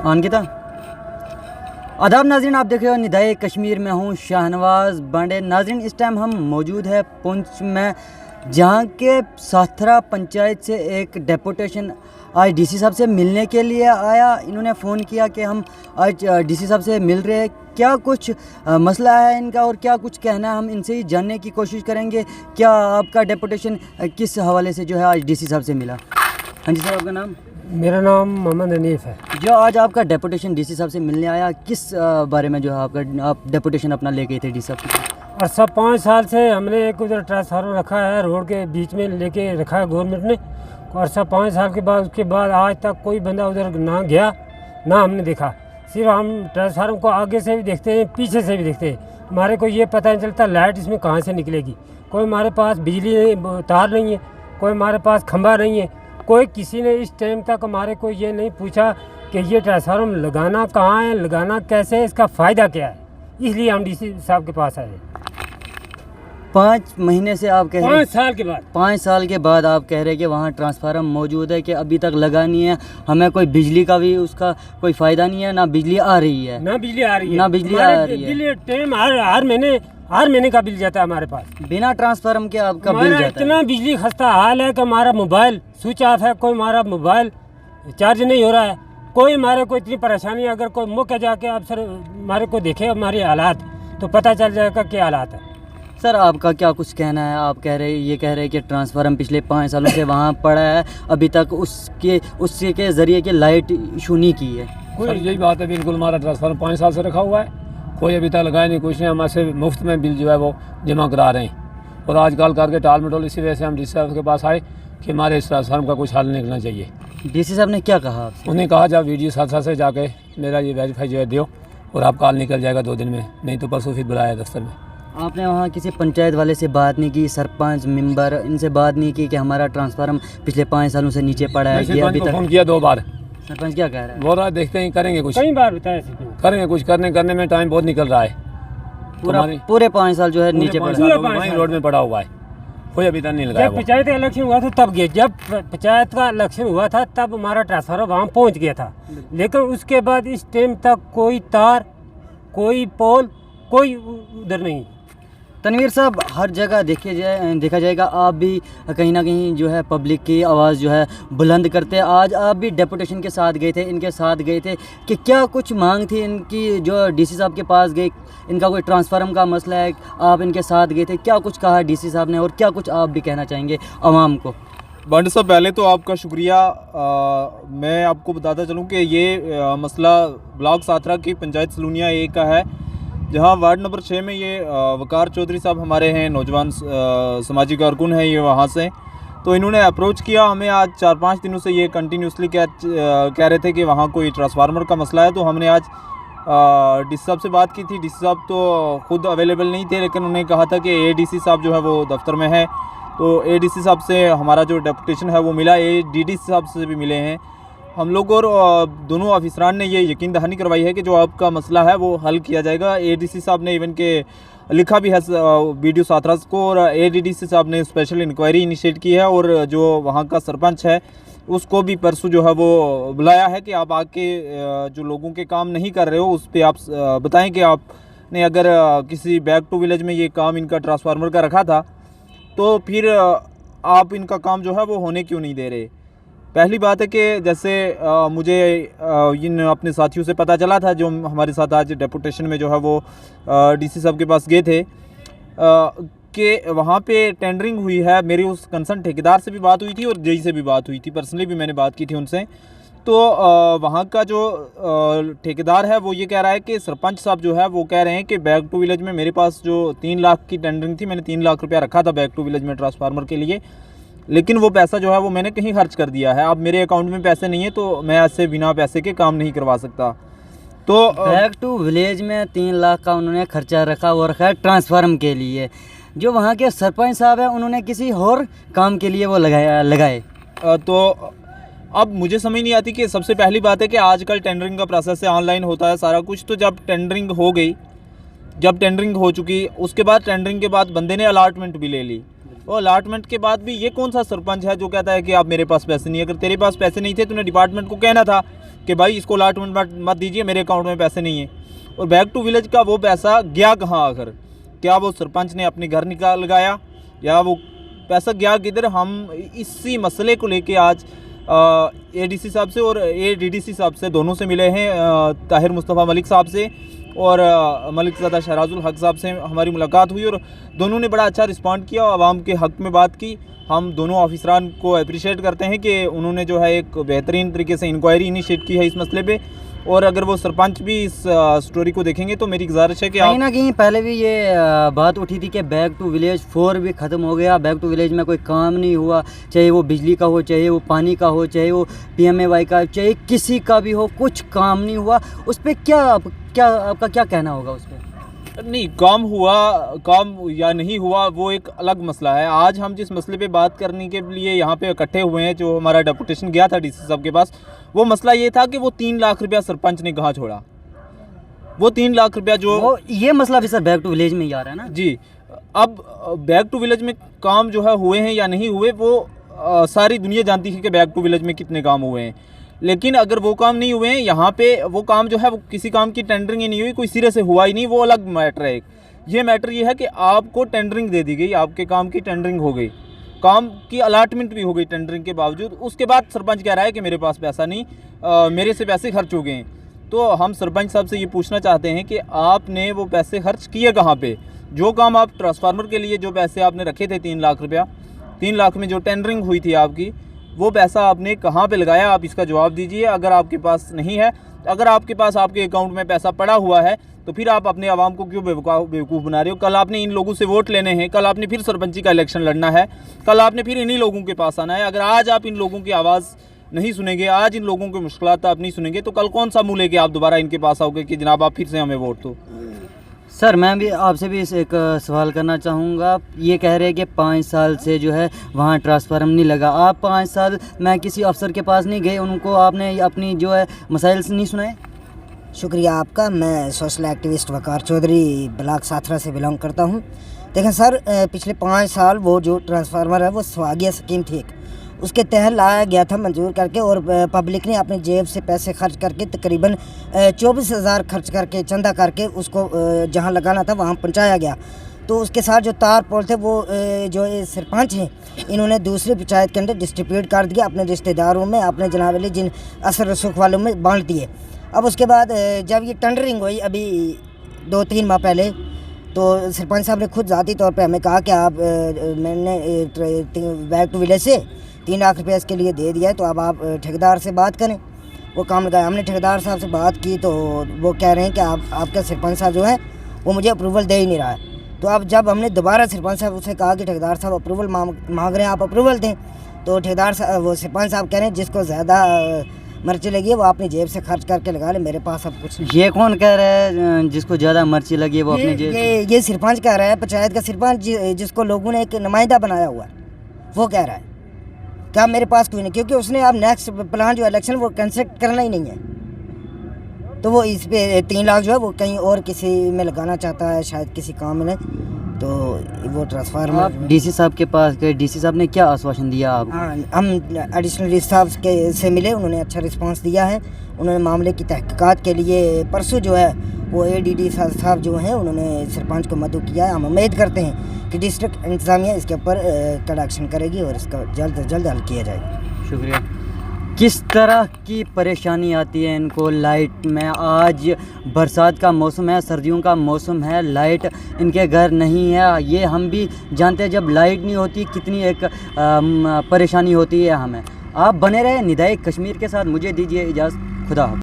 अंकिता। आदाब नाज़रीन, आप देख रहे हो निदाए कश्मीर में हूँ शाहनवाज बांडे। नाज़रीन, इस टाइम हम मौजूद है पुंछ में, जहाँ के साथरा पंचायत से एक डेपुटेशन आज डीसी साहब से मिलने के लिए आया। इन्होंने फ़ोन किया कि हम आज डीसी साहब से मिल रहे हैं, क्या कुछ मसला है इनका और क्या कुछ कहना है, हम इनसे ही जानने की कोशिश करेंगे। क्या आपका डेपुटेशन किस हवाले से जो है आज डीसी साहब से मिला? हाँ जी सर, आपका नाम? मेरा नाम मोहम्मद हनीफ है। जो आज आपका डेपुटेशन डीसी साहब से मिलने आया, किस बारे में जो है आप डेपुटेशन अपना ले गए थे डीसी साहब के? और सब 5 साल से हमने एक उधर ट्रांसफार्मर रखा है, रोड के बीच में लेके रखा है गवर्नमेंट ने। और सब 5 साल के बाद उसके बाद आज तक कोई बंदा उधर ना गया ना हमने देखा। सिर्फ हम ट्रांसफार्मर को आगे से भी देखते हैं, पीछे से भी देखते हैं। हमारे को ये पता नहीं चलता लाइट इसमें कहाँ से निकलेगी। कोई हमारे पास बिजली तार नहीं है, कोई हमारे पास खंभा नहीं है, कोई किसी ने इस टाइम तक हमारे को ये नहीं पूछा कि ये ट्रांसफार्मर लगाना कहाँ है, लगाना कैसे है, इसका फ़ायदा क्या है। इसलिए हम डीसी साहब के पास आए। 5 महीने से आप कह रहे हैं, 5 साल के बाद 5 साल के बाद आप कह रहे हैं कि वहाँ ट्रांसफार्मर मौजूद है, कि अभी तक लगा नहीं है, हमें कोई बिजली का भी उसका कोई फ़ायदा नहीं है, ना बिजली आ रही है, ना बिजली आ रही है, ना बिजली आ रही है। बिल टाइम हर महीने का बिल जाता है हमारे पास। बिना ट्रांसफार्मर के आपका बिल जाता है। इतना बिजली खस्ता हाल है कि हमारा मोबाइल स्विच ऑफ है, कोई हमारा मोबाइल चार्ज नहीं हो रहा है, कोई हमारे को इतनी परेशानी। अगर कोई मौके जाके आप सर हमारे को देखे हमारे हालात तो पता चल जाएगा क्या हालात है। सर आपका क्या कुछ कहना है? आप कह रहे हैं कि ट्रांसफार्मर पिछले 5 सालों से वहाँ पड़ा है, अभी तक उसके के ज़रिए के लाइट इशू नहीं की है। सर यही बात है, बिल्कुल हमारा ट्रांसफार्मर 5 साल से रखा हुआ है, कोई अभी तक लगाया नहीं, कुछ नहीं। हमारे मुफ्त में बिल जो है वो जमा करा रहे हैं। और आजकल करके टाल मटोल, इसी वजह से हम डीसी साहब के पास आए कि हमारे इस ट्रांसफार्मर का कुछ हल निकलना चाहिए। डीसी साहब ने क्या कहा आपसे? उन्होंने कहा जब वीडियो साथ से जाके मेरा ये वेरीफाई जो है दो और आपका हल निकल जाएगा 2 दिन में, नहीं तो परसों फिर बुलाया दफ्तर में। आपने वहाँ किसी पंचायत वाले से बात नहीं की, सरपंच मेंबर इनसे बात नहीं की कि हमारा ट्रांसफार्मर पिछले 5 सालों से नीचे पड़ा है? ये अभी तक फ़ोन किया 2 बार। सरपंच क्या कह रहा है? बोल रहा है देखते हैं, करेंगे कुछ, कई बार बताया करेंगे कुछ, करने में टाइम बहुत निकल रहा है। पूरे 5 साल जो है नीचे पड़ा है, वहीं रोड में पड़ा हुआ है, कोई अभी तक नहीं लगाया। जब पंचायत का इलेक्शन हुआ था तब गए, जब पंचायत का इलेक्शन हुआ था तब हमारा ट्रांसफार्मर वहाँ पहुँच गया था, लेकिन उसके बाद इस टाइम तक कोई तार, कोई पोल, कोई उधर नहीं। तनवीर साहब, हर जगह देखा जाएगा आप भी कहीं ना कहीं जो है पब्लिक की आवाज़ जो है बुलंद करते हैं। आज आप भी डेपुटेशन के साथ गए थे, इनके साथ गए थे, कि क्या कुछ मांग थी इनकी जो डीसी साहब के पास गए? इनका कोई ट्रांसफार्मर का मसला है, आप इनके साथ गए थे, क्या कुछ कहा डीसी साहब ने और क्या कुछ आप भी कहना चाहेंगे आवाम को? बंड साहब, पहले तो आपका शुक्रिया। मैं आपको बताता चलूँ कि ये मसला ब्लॉक साथरा की पंचायत सलूनिया 1 का है, जहां वार्ड नंबर 6 में ये वकार चौधरी साहब हमारे हैं, नौजवान समाजी कारकुन हैं ये वहां से। तो इन्होंने अप्रोच किया हमें, आज 4-5 दिनों से ये कंटिन्यूसली कह रहे थे कि वहां कोई ट्रांसफार्मर का मसला है। तो हमने आज डीसी साहब से बात की थी। डीसी साहब तो ख़ुद अवेलेबल नहीं थे, लेकिन उन्होंने कहा था कि एडीसी साहब जो है वो दफ्तर में है। तो एडीसी साहब से हमारा जो डेपुटेशन है वो मिला, एडीसी साहब से भी मिले हैं हम लोग, और दोनों ऑफिसरान ने ये यकीन दहानी करवाई है कि जो आपका मसला है वो हल किया जाएगा। एडीसी साहब ने इवन के लिखा भी है वीडियो साथरास को, और एडीसी साहब ने स्पेशल इंक्वायरी इनिशिएट की है, और जो वहाँ का सरपंच है उसको भी परसों जो है वो बुलाया है कि आप आके जो लोगों के काम नहीं कर रहे हो उस पर आप बताएँ कि आपने अगर किसी बैक टू विलेज में ये काम इनका ट्रांसफार्मर का रखा था तो फिर आप इनका काम जो है वो होने क्यों नहीं दे रहे। पहली बात है कि जैसे मुझे इन अपने साथियों से पता चला था जो हमारे साथ आज डेपुटेशन में जो है वो डीसी साहब के पास गए थे, कि वहाँ पे टेंडरिंग हुई है। मेरी उस कंसर्न ठेकेदार से भी बात हुई थी और जेई से भी बात हुई थी, पर्सनली भी मैंने बात की थी उनसे। तो वहाँ का जो ठेकेदार है वो ये कह रहा है कि सरपंच साहब जो है वो कह रहे हैं कि बैक टू विलेज में मेरे पास जो 3 लाख की टेंडरिंग थी, मैंने 3 लाख रुपया रखा था बैक टू विलेज में ट्रांसफार्मर के लिए, लेकिन वो पैसा जो है वो मैंने कहीं खर्च कर दिया है। अब मेरे अकाउंट में पैसे नहीं है तो मैं ऐसे बिना पैसे के काम नहीं करवा सकता। तो बैक टू विलेज में 3 लाख का उन्होंने खर्चा रखा और रखा है ट्रांसफार्मर के लिए। जो वहाँ के सरपंच साहब हैं उन्होंने किसी और काम के लिए वो लगाए। तो अब मुझे समझ नहीं आती कि सबसे पहली बात है कि आजकल टेंडरिंग का प्रोसेस है, ऑनलाइन होता है सारा कुछ। तो जब टेंडरिंग हो गई, जब टेंडरिंग हो चुकी, उसके बाद टेंडरिंग के बाद बंदे ने अलाटमेंट भी ले ली, और अलाटमेंट के बाद भी ये कौन सा सरपंच है जो कहता है कि आप मेरे पास पैसे नहीं है? अगर तेरे पास पैसे नहीं थे तूने डिपार्टमेंट को कहना था कि भाई इसको अलाटमेंट मत दीजिए, मेरे अकाउंट में पैसे नहीं है। और बैक टू विलेज का वो पैसा गया कहाँ आखिर? क्या वो सरपंच ने अपने घर निकाल लगाया या वो पैसा गया किधर? हम इसी मसले को लेके आज एडीसी साहब से और एडीडीसी साहब से दोनों से मिले हैं, ताहिर मुस्तफ़ा मलिक साहब से और मलिक ज़ादा शहराजुल हक साहब से हमारी मुलाकात हुई और दोनों ने बड़ा अच्छा रिस्पॉन्ड किया, आवाम के हक़ में बात की। हम दोनों ऑफिसरान को अप्रिशिएट करते हैं कि उन्होंने जो है एक बेहतरीन तरीके से इंक्वायरी इनिशिएट की है इस मसले पे। और अगर वो सरपंच भी इस स्टोरी को देखेंगे तो मेरी गुजारिश है कि कहीं ना कहीं पहले भी ये बात उठी थी कि बैक टू विलेज 4 भी ख़त्म हो गया, बैक टू विलेज में कोई काम नहीं हुआ, चाहे वो बिजली का हो, चाहे वो पानी का हो, चाहे वो PMAY का, चाहे किसी का भी हो, कुछ काम नहीं हुआ। उस पर क्या आपका क्या कहना होगा उस पर? नहीं, काम या नहीं हुआ वो एक अलग मसला है। आज हम जिस मसले पे बात करने के लिए यहाँ पे इकट्ठे हुए हैं, जो हमारा डेपुटेशन गया था डीसी साहब के पास, वो मसला ये था कि वो 3 लाख रुपया सरपंच ने कहाँ छोड़ा। वो 3 लाख रुपया जो ये मसला भी सर बैक टू विलेज में ही आ रहा है ना जी। अब बैक टू विलेज में काम जो है हुए हैं या नहीं हुए, वो सारी दुनिया जानती है कि बैक टू विलेज में कितने काम हुए हैं। लेकिन अगर वो काम नहीं हुए हैं यहाँ पे, वो काम जो है वो किसी काम की टेंडरिंग ही नहीं हुई, कोई सिरे से हुआ ही नहीं, वो अलग मैटर है। ये मैटर ये है कि आपको टेंडरिंग दे दी गई, आपके काम की टेंडरिंग हो गई, काम की अलाटमेंट भी हो गई टेंडरिंग के बावजूद। उसके बाद सरपंच कह रहा है कि मेरे पास पैसा नहीं, मेरे से पैसे खर्च हो गए हैं। तो हम सरपंच साहब से ये पूछना चाहते हैं कि आपने वो पैसे खर्च किए कहाँ पे? जो काम आप ट्रांसफार्मर के लिए जो पैसे आपने रखे थे 3 लाख रुपया, 3 लाख में जो टेंडरिंग हुई थी आपकी, वो पैसा आपने कहाँ पे लगाया? आप इसका जवाब दीजिए। अगर आपके पास नहीं है, अगर आपके पास आपके अकाउंट में पैसा पड़ा हुआ है, तो फिर आप अपने आवाम को क्यों बेवकूफ़ बना रहे हो? कल आपने इन लोगों से वोट लेने हैं, कल आपने फिर सरपंची का इलेक्शन लड़ना है, कल आपने फिर इन्हीं लोगों के पास आना है। अगर आज आप इन लोगों की आवाज़ नहीं सुनेंगे, आज इन लोगों की मुश्किलात आप नहीं सुनेंगे, तो कल कौन सा मुँह लेके आप दोबारा इनके पास आओगे कि जनाब आप फिर से हमें वोट दो? सर मैं भी आपसे भी एक सवाल करना चाहूँगा। ये कह रहे हैं कि 5 साल से जो है वहाँ ट्रांसफार्मर नहीं लगा। आप 5 साल मैं किसी अफसर के पास नहीं गए, उनको आपने अपनी जो है मसाइल नहीं सुनाए? शुक्रिया आपका। मैं सोशल एक्टिविस्ट वकार चौधरी ब्लॉक साथरा से बिलोंग करता हूँ। देखें सर, पिछले 5 साल वो जो ट्रांसफार्मर है वो स्वागिया स्कीम थी, उसके तहत लाया गया था मंजूर करके, और पब्लिक ने अपने जेब से पैसे खर्च करके तकरीबन 24,000 खर्च करके, चंदा करके उसको जहाँ लगाना था वहाँ पहुँचाया गया। तो उसके साथ जो तार पोल थे वो जो सरपंच हैं इन्होंने दूसरी पंचायत के अंदर डिस्ट्रीब्यूट कर दिया, अपने रिश्तेदारों में, अपने जनाब वाले जिन असर रसूख वालों में बांट दिए। अब उसके बाद जब ये टेंडरिंग हुई अभी 2-3 माह पहले, तो सरपंच साहब ने खुद ज़ाती तौर पे हमें कहा कि आप मैंने बैक टू विलेज से 3 लाख रुपये इसके लिए दे दिया है, तो अब आप ठेकेदार से बात करें, वो काम लगाया। हमने ठेकेदार साहब से बात की तो वो कह रहे हैं कि आपका सरपंच साहब जो है वो मुझे अप्रूवल दे ही नहीं रहा है। तो अब जब हमने दोबारा सरपंच साहब से कहा कि ठेकेदार साहब अप्रूवल मांग रहे हैं, आप अप्रूवल दें, तो ठेकेदार साहब वो सरपंच साहब कह रहे हैं जिसको ज़्यादा मिर्ची लगी है वो अपनी जेब से खर्च करके लगा ले, मेरे पास अब कुछ नहीं। ये कौन कह रहा है जिसको ज़्यादा मिर्ची लगी है वो अपनी जेब? ये सरपंच कह रहा है, पंचायत का सरपंच जिसको लोगों ने एक नुमाइंदा बनाया हुआ है, वो कह रहा है क्या मेरे पास कोई नहीं, क्योंकि उसने अब नेक्स्ट प्लान जो इलेक्शन वो कंसेप्ट करना ही नहीं है। तो वो इस पे 3 लाख जो है वो कहीं और किसी में लगाना चाहता है, शायद किसी काम में, तो वो ट्रांसफार्मर। आप डीसी साहब के पास गए, डीसी साहब ने क्या आश्वासन दिया आपको? हाँ, हम एडिशनल डीसी साहब से मिले, उन्होंने अच्छा रिस्पांस दिया है। उन्होंने मामले की तहकीकात के लिए परसों जो है वो ADD साहब जो हैं उन्होंने सरपंच को मदद किया है। हम उम्मीद करते हैं कि डिस्ट्रिक्ट इंतज़ामिया इसके ऊपर कड़ा एक्शन करेगी और इसका जल्द से जल्द हल किया जाएगा। शुक्रिया। किस तरह की परेशानी आती है इनको लाइट में? आज बरसात का मौसम है, सर्दियों का मौसम है, लाइट इनके घर नहीं है। ये हम भी जानते हैं जब लाइट नहीं होती कितनी एक परेशानी होती है हमें। आप बने रहे निदाए कश्मीर के साथ। मुझे दीजिए इजाज़त। खुदा हाफ़िज़।